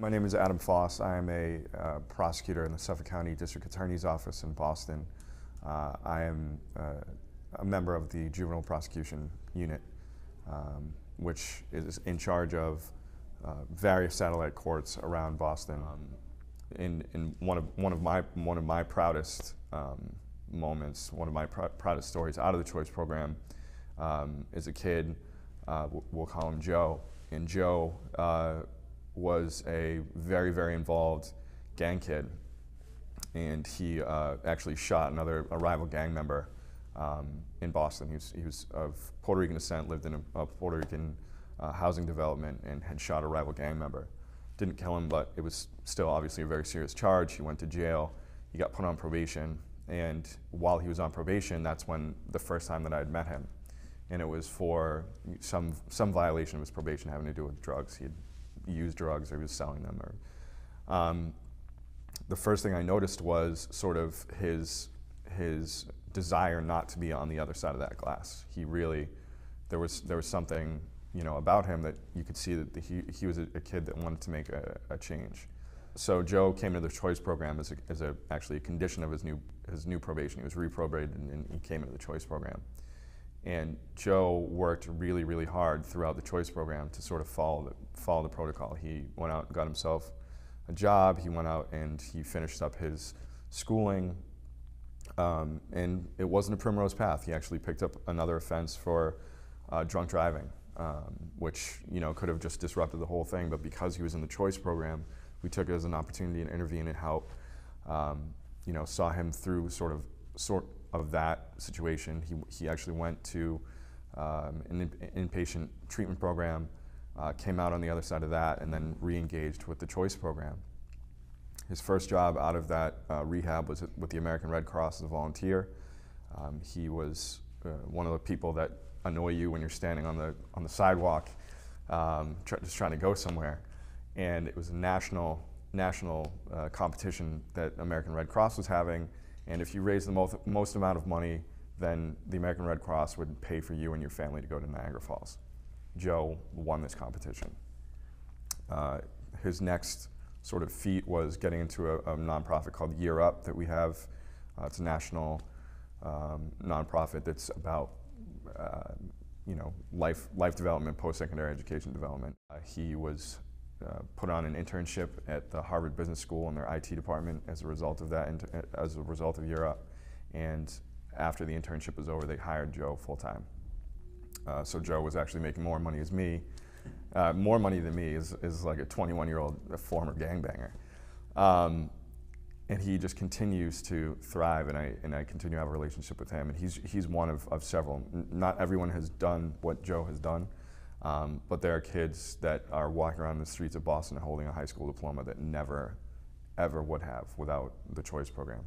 My name is Adam Foss. I am a prosecutor in the Suffolk County District Attorney's Office in Boston. I am a member of the Juvenile Prosecution Unit, which is in charge of various satellite courts around Boston. In one of my proudest moments, one of my proudest stories out of the choice program is a kid. We'll call him Joe, and Joe was a very, very involved gang kid, and he actually shot a rival gang member in Boston. He was of Puerto Rican descent, lived in a Puerto Rican housing development, and had shot a rival gang member. Didn't kill him, but it was still obviously a very serious charge. He went to jail. He got put on probation, and while he was on probation, that's when the first time that I had met him, and it was for some violation of his probation having to do with drugs. He had used drugs, or he was selling them. The first thing I noticed was sort of his desire not to be on the other side of that glass. He really, there was something, you know, about him that you could see that he was a kid that wanted to make a change. So Joe came into the choice program as actually a condition of his new probation. He was reprobated, and he came into the choice program. And Joe worked really, really hard throughout the choice program to sort of follow the protocol. He went out and got himself a job. He went out and he finished up his schooling. And it wasn't a primrose path. He actually picked up another offense for drunk driving, which, you know, could have just disrupted the whole thing. But because he was in the choice program, we took it as an opportunity to intervene and help. You know, saw him through sort of that situation. He actually went to an inpatient treatment program, came out on the other side of that, and then re-engaged with the choice program. His first job out of that rehab was with the American Red Cross as a volunteer. He was one of the people that annoy you when you're standing on the sidewalk, just trying to go somewhere. And it was a national competition that American Red Cross was having. And if you raised the most amount of money, then the American Red Cross would pay for you and your family to go to Niagara Falls. Joe won this competition. His next sort of feat was getting into a nonprofit called Year Up that we have. It's a national nonprofit that's about you know, life development, post-secondary education development. He was put on an internship at the Harvard Business School in their IT department as a result of that, as a result of Year Up. And after the internship was over, they hired Joe full-time. So Joe was actually making more money as me, more money than me is like a 21-year-old former gangbanger. And he just continues to thrive, and I continue to have a relationship with him. And he's one of several. Not everyone has done what Joe has done. But there are kids that are walking around the streets of Boston holding a high school diploma that never, ever would have without the choice program.